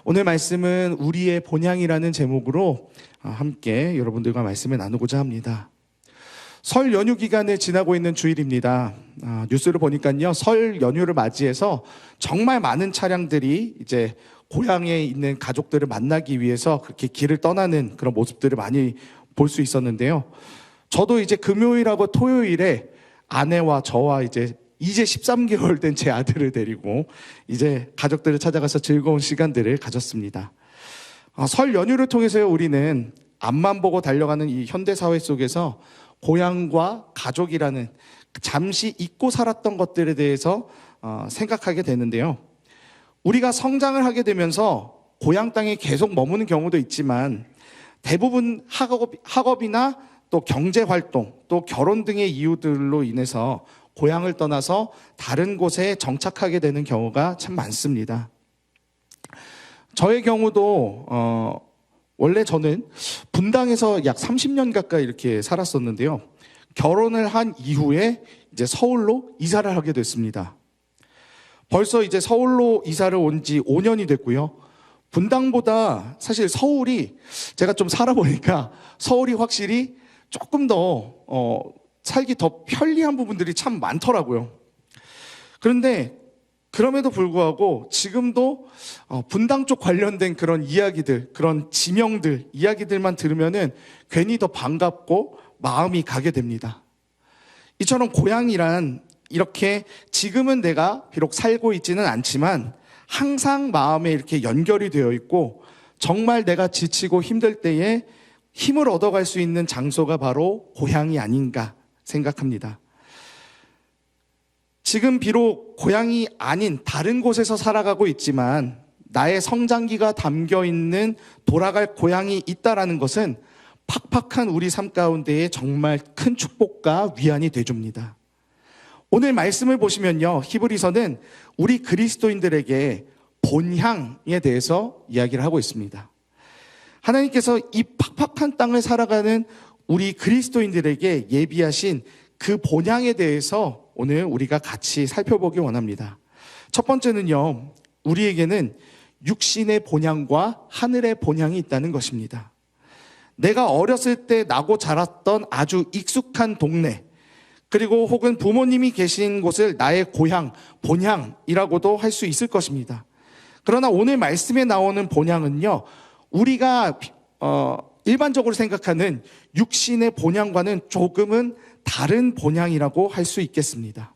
오늘 말씀은 우리의 본향이라는 제목으로 함께 여러분들과 말씀을 나누고자 합니다. 설 연휴 기간을 지나고 있는 주일입니다. 뉴스를 보니까요, 설 연휴를 맞이해서 정말 많은 차량들이 이제 고향에 있는 가족들을 만나기 위해서 그렇게 길을 떠나는 그런 모습들을 많이 볼 수 있었는데요. 저도 이제 금요일하고 토요일에 아내와 저와 이제 13개월 된 제 아들을 데리고 이제 가족들을 찾아가서 즐거운 시간들을 가졌습니다. 설 연휴를 통해서 우리는 앞만 보고 달려가는 이 현대사회 속에서 고향과 가족이라는 잠시 잊고 살았던 것들에 대해서 생각하게 되는데요. 우리가 성장을 하게 되면서 고향 땅에 계속 머무는 경우도 있지만 대부분 학업이나 또 경제활동, 또 결혼 등의 이유들로 인해서 고향을 떠나서 다른 곳에 정착하게 되는 경우가 참 많습니다. 저의 경우도 원래 저는 분당에서 약 30년 가까이 이렇게 살았었는데요. 결혼을 한 이후에 이제 서울로 이사를 하게 됐습니다. 벌써 이제 서울로 이사를 온 지 5년이 됐고요. 분당보다 사실 서울이 제가 좀 살아보니까 서울이 확실히 조금 더 살기 더 편리한 부분들이 참 많더라고요. 그런데 그럼에도 불구하고 지금도 분당 쪽 관련된 그런 이야기들, 그런 지명들, 이야기들만 들으면은 괜히 더 반갑고 마음이 가게 됩니다. 이처럼 고향이란 이렇게 지금은 내가 비록 살고 있지는 않지만 항상 마음에 이렇게 연결이 되어 있고 정말 내가 지치고 힘들 때에 힘을 얻어갈 수 있는 장소가 바로 고향이 아닌가 생각합니다. 지금 비록 고향이 아닌 다른 곳에서 살아가고 있지만 나의 성장기가 담겨있는 돌아갈 고향이 있다라는 것은 팍팍한 우리 삶 가운데에 정말 큰 축복과 위안이 되줍니다. 오늘 말씀을 보시면요, 히브리서는 우리 그리스도인들에게 본향에 대해서 이야기를 하고 있습니다. 하나님께서 이 팍팍한 땅을 살아가는 우리 그리스도인들에게 예비하신 그 본향에 대해서 오늘 우리가 같이 살펴보기 원합니다. 첫 번째는요, 우리에게는 육신의 본향과 하늘의 본향이 있다는 것입니다. 내가 어렸을 때 나고 자랐던 아주 익숙한 동네, 그리고 혹은 부모님이 계신 곳을 나의 고향, 본향이라고도 할 수 있을 것입니다. 그러나 오늘 말씀에 나오는 본향은요, 우리가 일반적으로 생각하는 육신의 본향과는 조금은 다른 본향이라고 할 수 있겠습니다.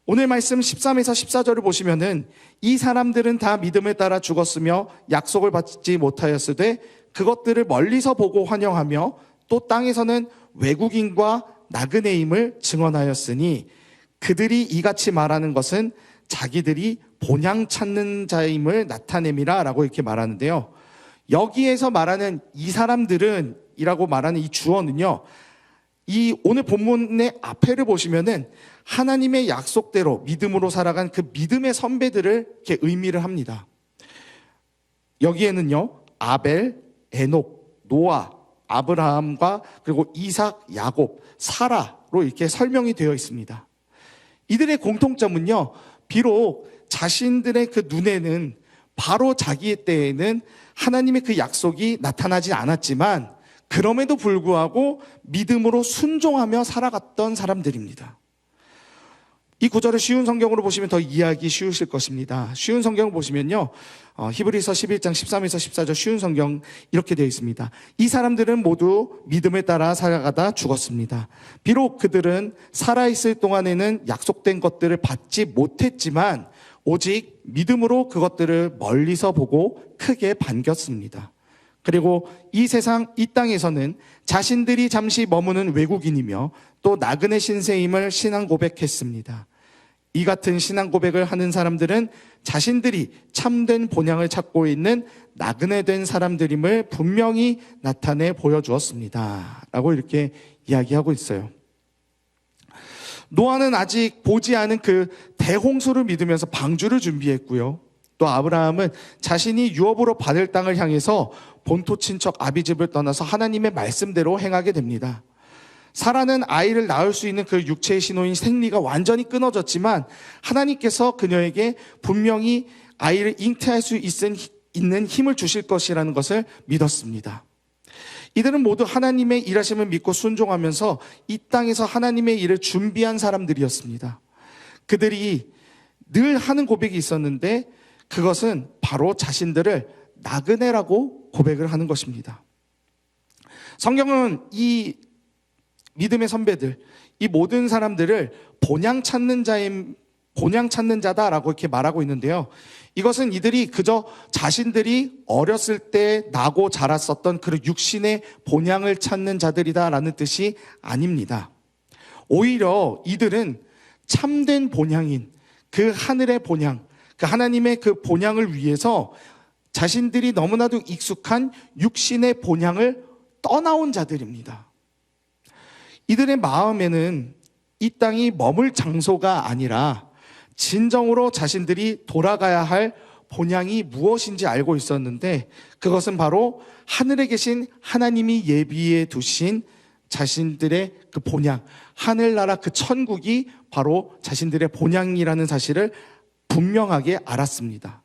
오늘 말씀 13에서 14절을 보시면은 이 사람들은 다 믿음에 따라 죽었으며 약속을 받지 못하였으되 그것들을 멀리서 보고 환영하며 또 땅에서는 외국인과 나그네임을 증언하였으니 그들이 이같이 말하는 것은 자기들이 본향 찾는 자임을 나타냄이라 라고 이렇게 말하는데요. 여기에서 말하는 이 사람들은 이라고 말하는 이 주어는요, 이 오늘 본문의 앞에를 보시면은 하나님의 약속대로 믿음으로 살아간 그 믿음의 선배들을 이렇게 의미를 합니다. 여기에는요, 아벨, 에녹, 노아, 아브라함과 그리고 이삭, 야곱, 사라로 이렇게 설명이 되어 있습니다. 이들의 공통점은요, 비록 자신들의 그 눈에는 바로 자기의 때에는 하나님의 그 약속이 나타나지 않았지만 그럼에도 불구하고 믿음으로 순종하며 살아갔던 사람들입니다. 이 구절을 쉬운 성경으로 보시면 더 이해하기 쉬우실 것입니다. 쉬운 성경을 보시면요, 히브리서 11장 13에서 14절 쉬운 성경 이렇게 되어 있습니다. 이 사람들은 모두 믿음에 따라 살아가다 죽었습니다. 비록 그들은 살아있을 동안에는 약속된 것들을 받지 못했지만 오직 믿음으로 그것들을 멀리서 보고 크게 반겼습니다. 그리고 이 세상 이 땅에서는 자신들이 잠시 머무는 외국인이며 또 나그네 신세임을 신앙 고백했습니다. 이 같은 신앙 고백을 하는 사람들은 자신들이 참된 본향을 찾고 있는 나그네된 사람들임을 분명히 나타내 보여주었습니다. 라고 이렇게 이야기하고 있어요. 노아는 아직 보지 않은 그 대홍수를 믿으면서 방주를 준비했고요. 또 아브라함은 자신이 유업으로 받을 땅을 향해서 본토 친척 아비집을 떠나서 하나님의 말씀대로 행하게 됩니다. 사라는 아이를 낳을 수 있는 그 육체의 신호인 생리가 완전히 끊어졌지만 하나님께서 그녀에게 분명히 아이를 잉태할 수 있는 힘을 주실 것이라는 것을 믿었습니다. 이들은 모두 하나님의 일하심을 믿고 순종하면서 이 땅에서 하나님의 일을 준비한 사람들이었습니다. 그들이 늘 하는 고백이 있었는데 그것은 바로 자신들을 나그네라고 고백을 하는 것입니다. 성경은 이 믿음의 선배들, 이 모든 사람들을 본향 찾는 자다라고 이렇게 말하고 있는데요. 이것은 이들이 그저 자신들이 어렸을 때 나고 자랐었던 그 육신의 본향을 찾는 자들이다라는 뜻이 아닙니다. 오히려 이들은 참된 본향인 그 하늘의 본향, 그 하나님의 그 본향을 위해서 자신들이 너무나도 익숙한 육신의 본향을 떠나온 자들입니다. 이들의 마음에는 이 땅이 머물 장소가 아니라 진정으로 자신들이 돌아가야 할 본향이 무엇인지 알고 있었는데 그것은 바로 하늘에 계신 하나님이 예비해 두신 자신들의 그 본향, 하늘나라 그 천국이 바로 자신들의 본향이라는 사실을 분명하게 알았습니다.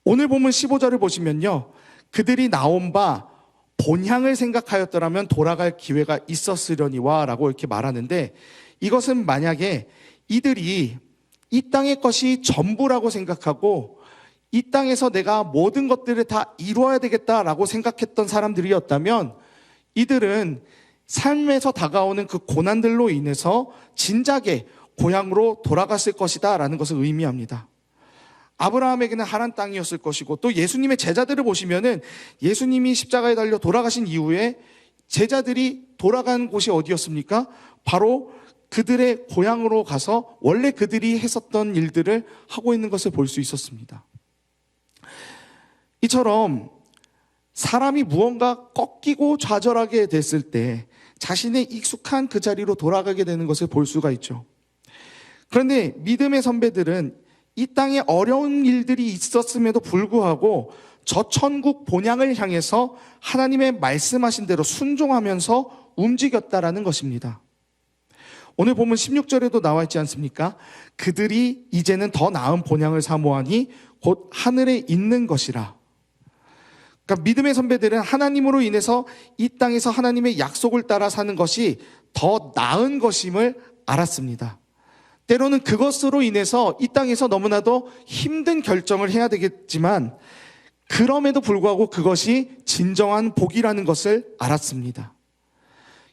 오늘 본문 15절을 보시면요, 그들이 나온 바 본향을 생각하였더라면 돌아갈 기회가 있었으려니와 라고 이렇게 말하는데, 이것은 만약에 이들이 이 땅의 것이 전부라고 생각하고 이 땅에서 내가 모든 것들을 다 이루어야 되겠다라고 생각했던 사람들이었다면 이들은 삶에서 다가오는 그 고난들로 인해서 진작에 고향으로 돌아갔을 것이다 라는 것을 의미합니다. 아브라함에게는 하란 땅이었을 것이고, 또 예수님의 제자들을 보시면은 예수님이 십자가에 달려 돌아가신 이후에 제자들이 돌아간 곳이 어디였습니까? 바로 그들의 고향으로 가서 원래 그들이 했었던 일들을 하고 있는 것을 볼 수 있었습니다. 이처럼 사람이 무언가 꺾이고 좌절하게 됐을 때 자신의 익숙한 그 자리로 돌아가게 되는 것을 볼 수가 있죠. 그런데 믿음의 선배들은 이 땅에 어려운 일들이 있었음에도 불구하고 저 천국 본향을 향해서 하나님의 말씀하신 대로 순종하면서 움직였다라는 것입니다. 오늘 보면 16절에도 나와 있지 않습니까? 그들이 이제는 더 나은 본향을 사모하니 곧 하늘에 있는 것이라. 그러니까 믿음의 선배들은 하나님으로 인해서 이 땅에서 하나님의 약속을 따라 사는 것이 더 나은 것임을 알았습니다. 때로는 그것으로 인해서 이 땅에서 너무나도 힘든 결정을 해야 되겠지만 그럼에도 불구하고 그것이 진정한 복이라는 것을 알았습니다.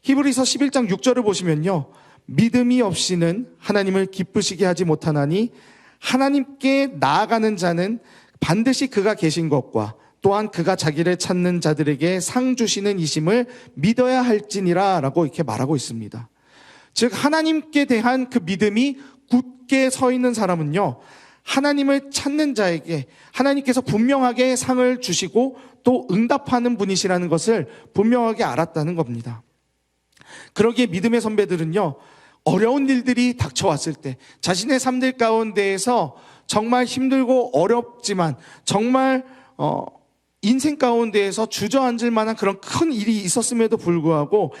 히브리서 11장 6절을 보시면요, 믿음이 없이는 하나님을 기쁘시게 하지 못하나니 하나님께 나아가는 자는 반드시 그가 계신 것과 또한 그가 자기를 찾는 자들에게 상 주시는 이심을 믿어야 할지니라 라고 이렇게 말하고 있습니다. 즉 하나님께 대한 그 믿음이 굳게 서 있는 사람은요, 하나님을 찾는 자에게 하나님께서 분명하게 상을 주시고 또 응답하는 분이시라는 것을 분명하게 알았다는 겁니다. 그러기에 믿음의 선배들은요, 어려운 일들이 닥쳐왔을 때 자신의 삶들 가운데에서 정말 힘들고 어렵지만 정말 인생 가운데에서 주저앉을 만한 그런 큰 일이 있었음에도 불구하고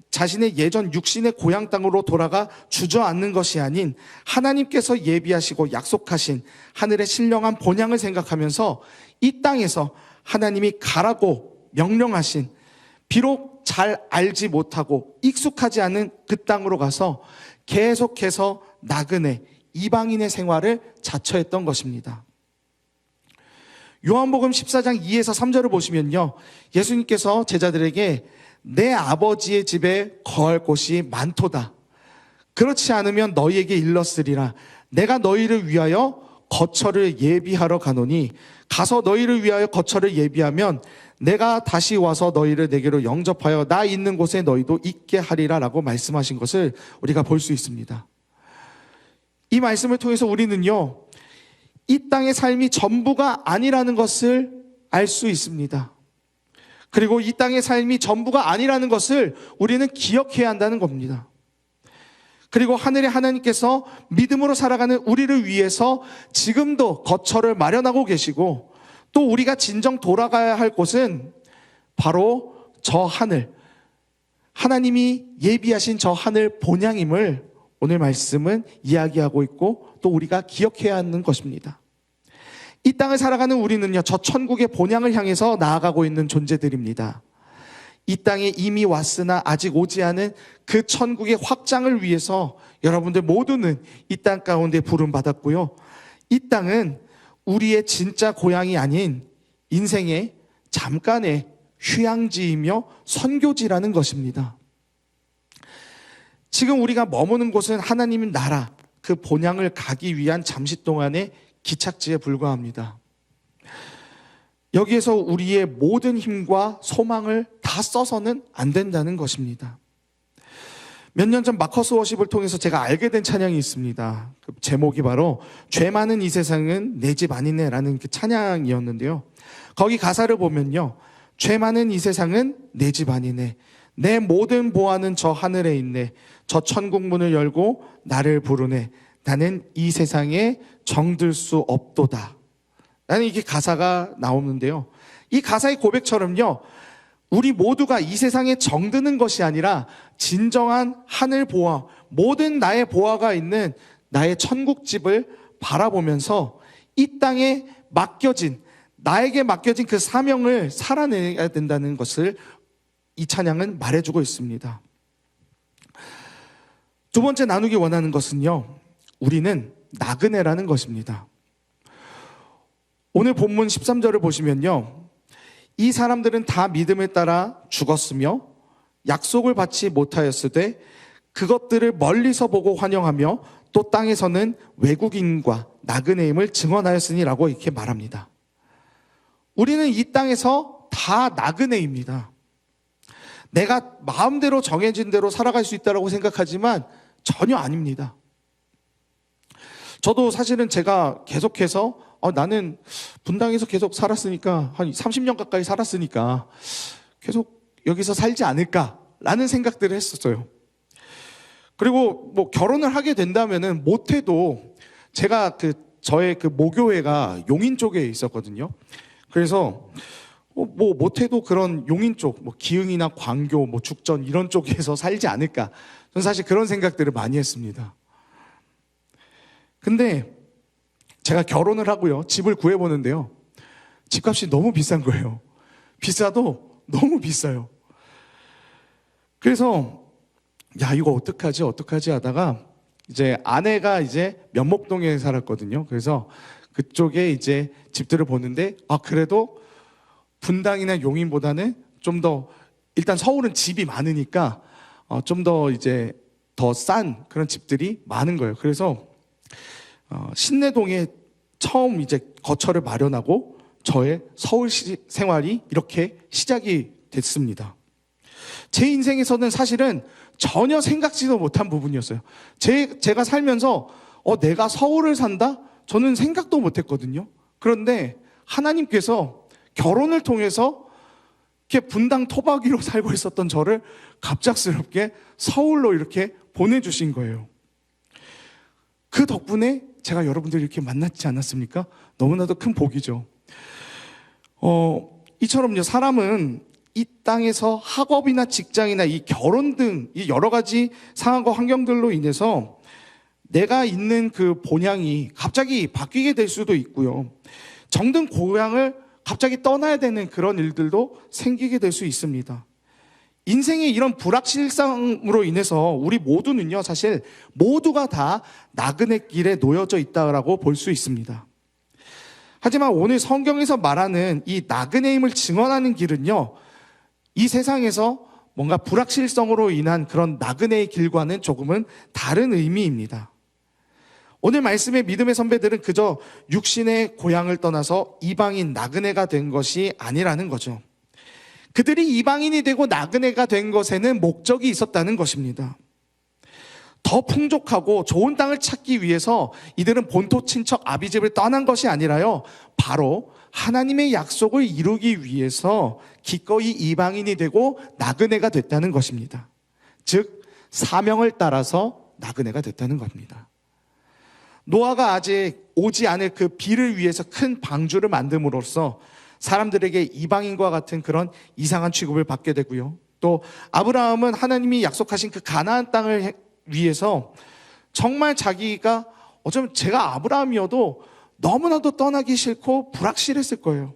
자신의 예전 육신의 고향 땅으로 돌아가 주저앉는 것이 아닌 하나님께서 예비하시고 약속하신 하늘의 신령한 본향을 생각하면서 이 땅에서 하나님이 가라고 명령하신, 비록 잘 알지 못하고 익숙하지 않은 그 땅으로 가서 계속해서 나그네 이방인의 생활을 자처했던 것입니다. 요한복음 14장 2에서 3절을 보시면요, 예수님께서 제자들에게 내 아버지의 집에 거할 곳이 많도다. 그렇지 않으면 너희에게 일렀으리라. 내가 너희를 위하여 거처를 예비하러 가노니 가서 너희를 위하여 거처를 예비하면 내가 다시 와서 너희를 내게로 영접하여 나 있는 곳에 너희도 있게 하리라 라고 말씀하신 것을 우리가 볼 수 있습니다. 이 말씀을 통해서 우리는요, 이 땅의 삶이 전부가 아니라는 것을 알 수 있습니다. 그리고 이 땅의 삶이 전부가 아니라는 것을 우리는 기억해야 한다는 겁니다. 그리고 하늘의 하나님께서 믿음으로 살아가는 우리를 위해서 지금도 거처를 마련하고 계시고, 또 우리가 진정 돌아가야 할 곳은 바로 저 하늘, 하나님이 예비하신 저 하늘 본향임을 오늘 말씀은 이야기하고 있고 또 우리가 기억해야 하는 것입니다. 이 땅을 살아가는 우리는요, 저 천국의 본향을 향해서 나아가고 있는 존재들입니다. 이 땅에 이미 왔으나 아직 오지 않은 그 천국의 확장을 위해서 여러분들 모두는 이 땅 가운데 부름받았고요. 이 땅은 우리의 진짜 고향이 아닌 인생의 잠깐의 휴양지이며 선교지라는 것입니다. 지금 우리가 머무는 곳은 하나님의 나라, 그 본향을 가기 위한 잠시 동안의 기착지에 불과합니다. 여기에서 우리의 모든 힘과 소망을 다 써서는 안 된다는 것입니다. 몇 년 전 마커스 워십을 통해서 제가 알게 된 찬양이 있습니다. 그 제목이 바로 죄 많은 이 세상은 내 집 아니네라는 그 찬양이었는데요. 거기 가사를 보면요, 죄 많은 이 세상은 내 집 아니네, 내 모든 보화는 저 하늘에 있네, 저 천국 문을 열고 나를 부르네, 나는 이 세상에 정들 수 없도다. 라는 이게 가사가 나오는데요, 이 가사의 고백처럼요, 우리 모두가 이 세상에 정드는 것이 아니라 진정한 하늘 보화, 모든 나의 보화가 있는 나의 천국집을 바라보면서 이 땅에 맡겨진, 나에게 맡겨진 그 사명을 살아내야 된다는 것을 이 찬양은 말해주고 있습니다. 두 번째 나누기 원하는 것은요, 우리는 나그네라는 것입니다. 오늘 본문 13절을 보시면요, 이 사람들은 다 믿음에 따라 죽었으며 약속을 받지 못하였으되 그것들을 멀리서 보고 환영하며 또 땅에서는 외국인과 나그네임을 증언하였으니라고 이렇게 말합니다. 우리는 이 땅에서 다 나그네입니다. 내가 마음대로 정해진 대로 살아갈 수 있다고 생각하지만 전혀 아닙니다. 저도 사실은 제가 계속해서 나는 분당에서 계속 살았으니까, 한 30년 가까이 살았으니까 계속 여기서 살지 않을까라는 생각들을 했었어요. 그리고 뭐 결혼을 하게 된다면은 못해도, 제가 저의 그 모교회가 용인 쪽에 있었거든요. 그래서 뭐 못해도 그런 용인 쪽, 뭐 기흥이나 광교, 뭐 죽전 이런 쪽에서 살지 않을까. 저는 사실 그런 생각들을 많이 했습니다. 근데 제가 결혼을 하고요, 집을 구해보는데요, 집값이 너무 비싼 거예요. 비싸도 너무 비싸요. 그래서 야, 이거 어떡하지 하다가 이제 아내가 이제 면목동에 살았거든요. 그래서 그쪽에 이제 집들을 보는데, 그래도 분당이나 용인보다는 좀 더, 일단 서울은 집이 많으니까 좀 더 이제 더 싼 그런 집들이 많은 거예요. 그래서 신내동에 처음 이제 거처를 마련하고 저의 서울 생활이 이렇게 시작이 됐습니다. 제 인생에서는 사실은 전혀 생각지도 못한 부분이었어요. 제가 살면서 내가 서울을 산다? 저는 생각도 못했거든요. 그런데 하나님께서 결혼을 통해서 이렇게 분당 토박이로 살고 있었던 저를 갑작스럽게 서울로 이렇게 보내주신 거예요. 그 덕분에 제가 여러분들 이렇게 만났지 않았습니까? 너무나도 큰 복이죠. 이처럼요, 사람은 이 땅에서 학업이나 직장이나 이 결혼 등 이 여러 가지 상황과 환경들로 인해서 내가 있는 그 본향이 갑자기 바뀌게 될 수도 있고요, 정든 고향을 갑자기 떠나야 되는 그런 일들도 생기게 될 수 있습니다. 인생의 이런 불확실성으로 인해서 우리 모두는요, 사실 모두가 다 나그네 길에 놓여져 있다라고 볼 수 있습니다. 하지만 오늘 성경에서 말하는 이 나그네임을 증언하는 길은요, 이 세상에서 뭔가 불확실성으로 인한 그런 나그네의 길과는 조금은 다른 의미입니다. 오늘 말씀의 믿음의 선배들은 그저 육신의 고향을 떠나서 이방인 나그네가 된 것이 아니라는 거죠. 그들이 이방인이 되고 나그네가 된 것에는 목적이 있었다는 것입니다. 더 풍족하고 좋은 땅을 찾기 위해서 이들은 본토 친척 아비집을 떠난 것이 아니라요, 바로 하나님의 약속을 이루기 위해서 기꺼이 이방인이 되고 나그네가 됐다는 것입니다. 즉 사명을 따라서 나그네가 됐다는 겁니다. 노아가 아직 오지 않을 그 비를 위해서 큰 방주를 만듦으로써 사람들에게 이방인과 같은 그런 이상한 취급을 받게 되고요, 또 아브라함은 하나님이 약속하신 그 가나안 땅을 위해서 정말 자기가, 어쩌면 제가 아브라함이어도 너무나도 떠나기 싫고 불확실했을 거예요.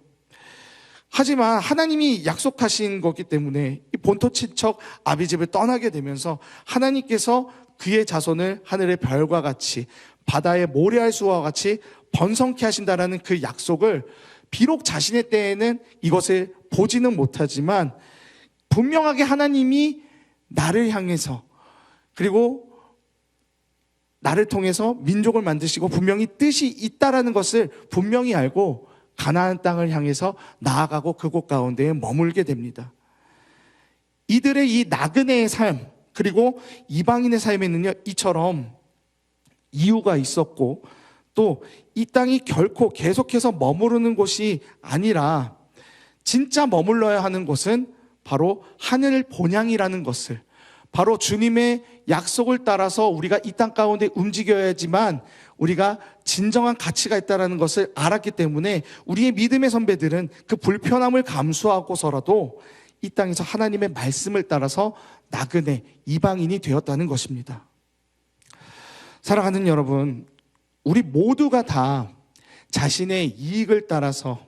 하지만 하나님이 약속하신 거기 때문에 이 본토 친척 아비집을 떠나게 되면서 하나님께서 그의 자손을 하늘의 별과 같이 바다의 모래알수와 같이 번성케 하신다라는 그 약속을 비록 자신의 때에는 이것을 보지는 못하지만 분명하게 하나님이 나를 향해서 그리고 나를 통해서 민족을 만드시고 분명히 뜻이 있다라는 것을 분명히 알고 가나안 땅을 향해서 나아가고 그곳 가운데에 머물게 됩니다. 이들의 이 나그네의 삶 그리고 이방인의 삶에는요 이처럼 이유가 있었고 또 이 땅이 결코 계속해서 머무르는 곳이 아니라 진짜 머물러야 하는 곳은 바로 하늘 본향이라는 것을 바로 주님의 약속을 따라서 우리가 이 땅 가운데 움직여야지만 우리가 진정한 가치가 있다는 것을 알았기 때문에 우리의 믿음의 선배들은 그 불편함을 감수하고서라도 이 땅에서 하나님의 말씀을 따라서 나그네 이방인이 되었다는 것입니다. 사랑하는 여러분, 우리 모두가 다 자신의 이익을 따라서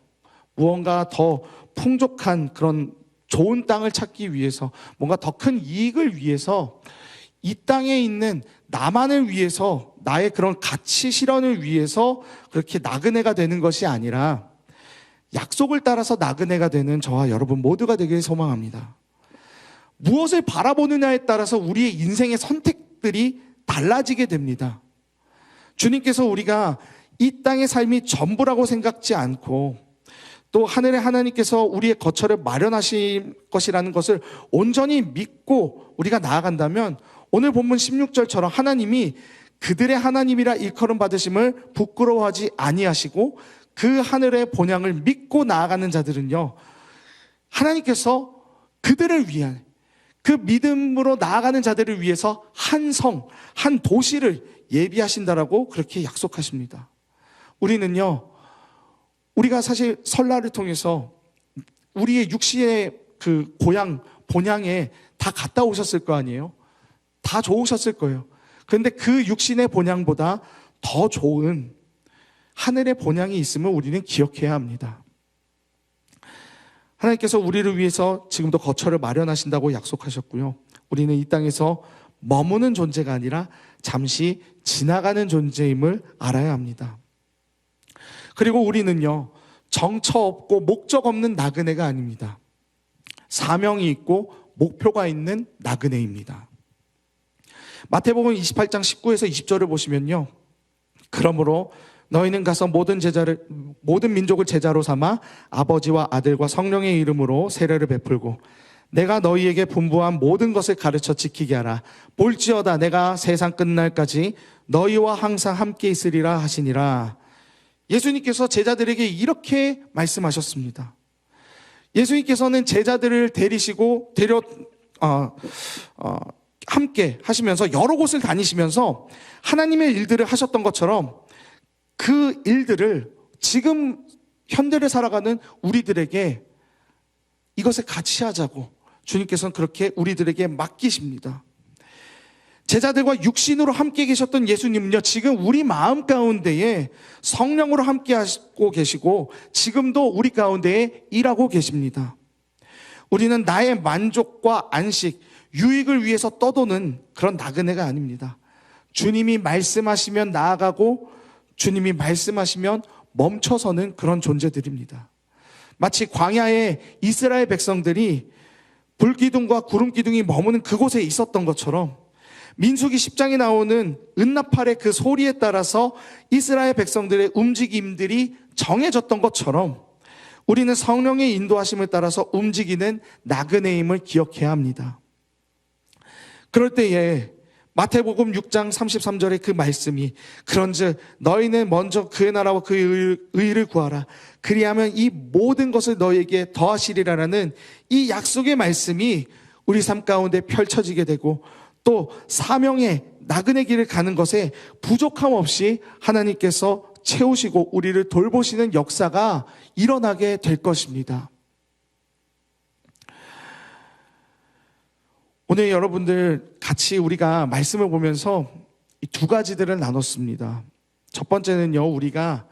무언가 더 풍족한 그런 좋은 땅을 찾기 위해서 뭔가 더 큰 이익을 위해서 이 땅에 있는 나만을 위해서 나의 그런 가치 실현을 위해서 그렇게 나그네가 되는 것이 아니라 약속을 따라서 나그네가 되는 저와 여러분 모두가 되길 소망합니다. 무엇을 바라보느냐에 따라서 우리의 인생의 선택들이 달라지게 됩니다. 주님께서 우리가 이 땅의 삶이 전부라고 생각지 않고 또 하늘의 하나님께서 우리의 거처를 마련하실 것이라는 것을 온전히 믿고 우리가 나아간다면 오늘 본문 16절처럼 하나님이 그들의 하나님이라 일컬음 받으심을 부끄러워하지 아니하시고 그 하늘의 본향을 믿고 나아가는 자들은요 하나님께서 그들을 위한 그 믿음으로 나아가는 자들을 위해서 한 성, 한 도시를 예비하신다라고 그렇게 약속하십니다. 우리는요 우리가 사실 설날을 통해서 우리의 육신의 그 고향, 본향에 다 갔다 오셨을 거 아니에요? 다 좋으셨을 거예요. 그런데 그 육신의 본향보다 더 좋은 하늘의 본향이 있음을 우리는 기억해야 합니다. 하나님께서 우리를 위해서 지금도 거처를 마련하신다고 약속하셨고요. 우리는 이 땅에서 머무는 존재가 아니라 잠시 지나가는 존재임을 알아야 합니다. 그리고 우리는요 정처 없고 목적 없는 나그네가 아닙니다. 사명이 있고 목표가 있는 나그네입니다. 마태복음 28장 19에서 20절을 보시면요 그러므로 너희는 가서 모든 민족을 제자로 삼아 아버지와 아들과 성령의 이름으로 세례를 베풀고 내가 너희에게 분부한 모든 것을 가르쳐 지키게 하라. 볼지어다 내가 세상 끝날까지 너희와 항상 함께 있으리라 하시니라. 예수님께서 제자들에게 이렇게 말씀하셨습니다. 예수님께서는 제자들을 데리시고 함께 하시면서 여러 곳을 다니시면서 하나님의 일들을 하셨던 것처럼 그 일들을 지금 현대를 살아가는 우리들에게 이것을 같이 하자고 주님께서는 그렇게 우리들에게 맡기십니다. 제자들과 육신으로 함께 계셨던 예수님은요 지금 우리 마음 가운데에 성령으로 함께 하고 계시고 지금도 우리 가운데에 일하고 계십니다. 우리는 나의 만족과 안식, 유익을 위해서 떠도는 그런 나그네가 아닙니다. 주님이 말씀하시면 나아가고 주님이 말씀하시면 멈춰서는 그런 존재들입니다. 마치 광야에 이스라엘 백성들이 불기둥과 구름기둥이 머무는 그곳에 있었던 것처럼 민수기 10장에 나오는 은나팔의 그 소리에 따라서 이스라엘 백성들의 움직임들이 정해졌던 것처럼 우리는 성령의 인도하심을 따라서 움직이는 나그네임을 기억해야 합니다. 그럴 때에 마태복음 6장 33절의 그 말씀이 그런즉 너희는 먼저 그의 나라와 그의 의를 구하라. 그리하면 이 모든 것을 너희에게 더하시리라라는 이 약속의 말씀이 우리 삶 가운데 펼쳐지게 되고 또 사명의 나그네 길을 가는 것에 부족함 없이 하나님께서 채우시고 우리를 돌보시는 역사가 일어나게 될 것입니다. 오늘 여러분들 같이 우리가 말씀을 보면서 이 두 가지들을 나눴습니다. 첫 번째는요, 우리가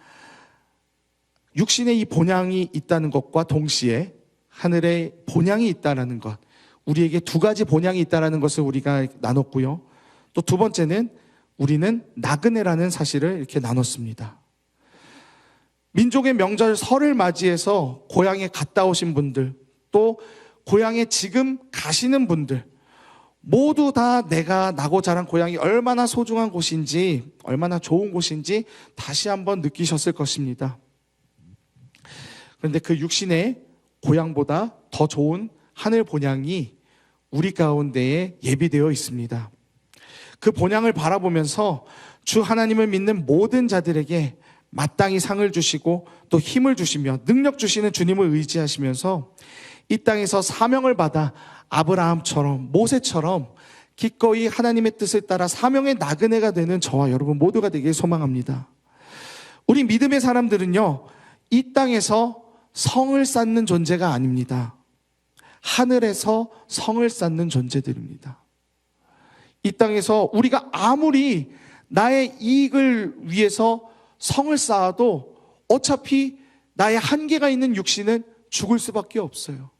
육신의 이 본향이 있다는 것과 동시에 하늘의 본향이 있다는 것, 우리에게 두 가지 본향이 있다는 것을 우리가 나눴고요. 또 두 번째는 우리는 나그네라는 사실을 이렇게 나눴습니다. 민족의 명절 설을 맞이해서 고향에 갔다 오신 분들, 또 고향에 지금 가시는 분들, 모두 다 내가 나고 자란 고향이 얼마나 소중한 곳인지, 얼마나 좋은 곳인지 다시 한번 느끼셨을 것입니다. 그런데 그 육신의 고향보다 더 좋은 하늘 본향이 우리 가운데에 예비되어 있습니다. 그 본향을 바라보면서 주 하나님을 믿는 모든 자들에게 마땅히 상을 주시고 또 힘을 주시며 능력 주시는 주님을 의지하시면서 이 땅에서 사명을 받아 아브라함처럼 모세처럼 기꺼이 하나님의 뜻을 따라 사명의 나그네가 되는 저와 여러분 모두가 되길 소망합니다. 우리 믿음의 사람들은요, 이 땅에서 성을 쌓는 존재가 아닙니다. 하늘에서 성을 쌓는 존재들입니다. 이 땅에서 우리가 아무리 나의 이익을 위해서 성을 쌓아도 어차피 나의 한계가 있는 육신은 죽을 수밖에 없어요.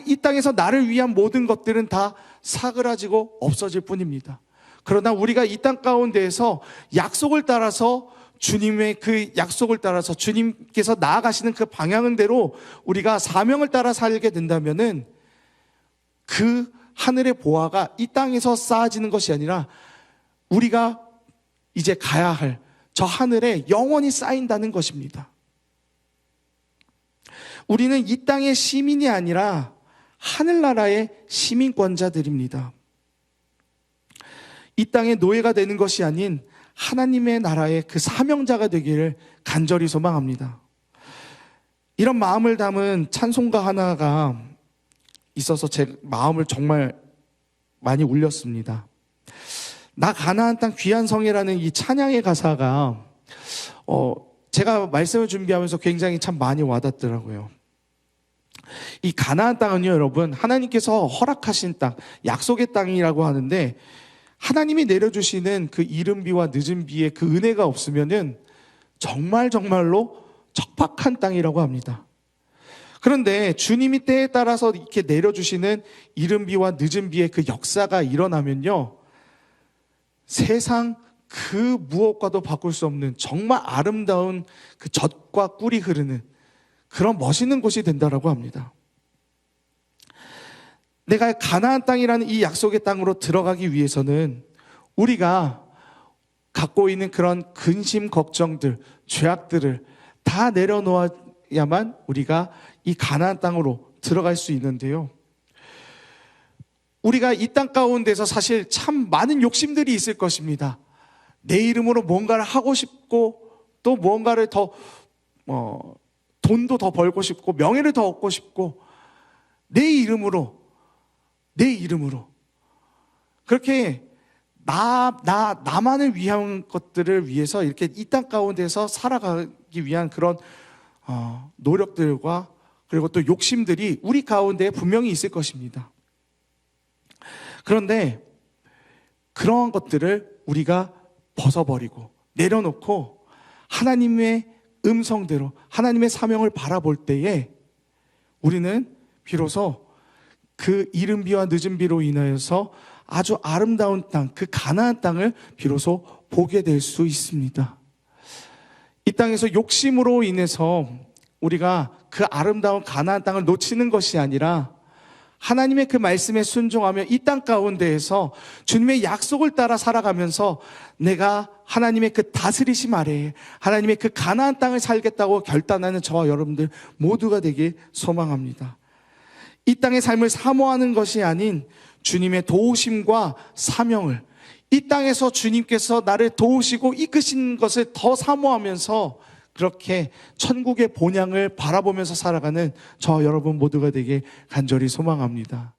이 땅에서 나를 위한 모든 것들은 다 사그라지고 없어질 뿐입니다. 그러나 우리가 이 땅 가운데에서 약속을 따라서 주님의 그 약속을 따라서 주님께서 나아가시는 그 방향대로 우리가 사명을 따라 살게 된다면은 그 하늘의 보화가 이 땅에서 쌓아지는 것이 아니라 우리가 이제 가야 할 저 하늘에 영원히 쌓인다는 것입니다. 우리는 이 땅의 시민이 아니라 하늘나라의 시민권자들입니다. 이 땅의 노예가 되는 것이 아닌 하나님의 나라의 그 사명자가 되기를 간절히 소망합니다. 이런 마음을 담은 찬송가 하나가 있어서 제 마음을 정말 많이 울렸습니다. 나 가나안 땅 귀한 성이라는 이 찬양의 가사가 제가 말씀을 준비하면서 굉장히 참 많이 와닿더라고요. 이 가나안 땅은요, 여러분, 하나님께서 허락하신 땅, 약속의 땅이라고 하는데 하나님이 내려주시는 그 이른 비와 늦은 비의 그 은혜가 없으면은 정말로 척박한 땅이라고 합니다. 그런데 주님이 때에 따라서 이렇게 내려주시는 이른 비와 늦은 비의 그 역사가 일어나면요, 세상 그 무엇과도 바꿀 수 없는 정말 아름다운 그 젖과 꿀이 흐르는 그런 멋있는 곳이 된다라고 합니다. 내가 가나안 땅이라는 이 약속의 땅으로 들어가기 위해서는 우리가 갖고 있는 그런 근심, 걱정들, 죄악들을 다 내려놓아야만 우리가 이 가나안 땅으로 들어갈 수 있는데요. 우리가 이 땅 가운데서 사실 참 많은 욕심들이 있을 것입니다. 내 이름으로 뭔가를 하고 싶고 또 뭔가를 더 돈도 더 벌고 싶고 명예를 더 얻고 싶고 내 이름으로 그렇게 나만을 위한 것들을 위해서 이렇게 이 땅 가운데서 살아가기 위한 그런 노력들과 그리고 또 욕심들이 우리 가운데 분명히 있을 것입니다. 그런데 그러한 것들을 우리가 벗어버리고 내려놓고 하나님의 음성대로 하나님의 사명을 바라볼 때에 우리는 비로소 그 이른 비와 늦은 비로 인하여서 아주 아름다운 땅, 그 가나안 땅을 비로소 보게 될 수 있습니다. 이 땅에서 욕심으로 인해서 우리가 그 아름다운 가나안 땅을 놓치는 것이 아니라 하나님의 그 말씀에 순종하며 이 땅 가운데에서 주님의 약속을 따라 살아가면서 내가 하나님의 그 다스리심 아래에 하나님의 그 가나안 땅을 살겠다고 결단하는 저와 여러분들 모두가 되길 소망합니다. 이 땅의 삶을 사모하는 것이 아닌 주님의 도우심과 사명을, 이 땅에서 주님께서 나를 도우시고 이끄신 것을 더 사모하면서 그렇게 천국의 본향을 바라보면서 살아가는 저와 여러분 모두가 되길 간절히 소망합니다.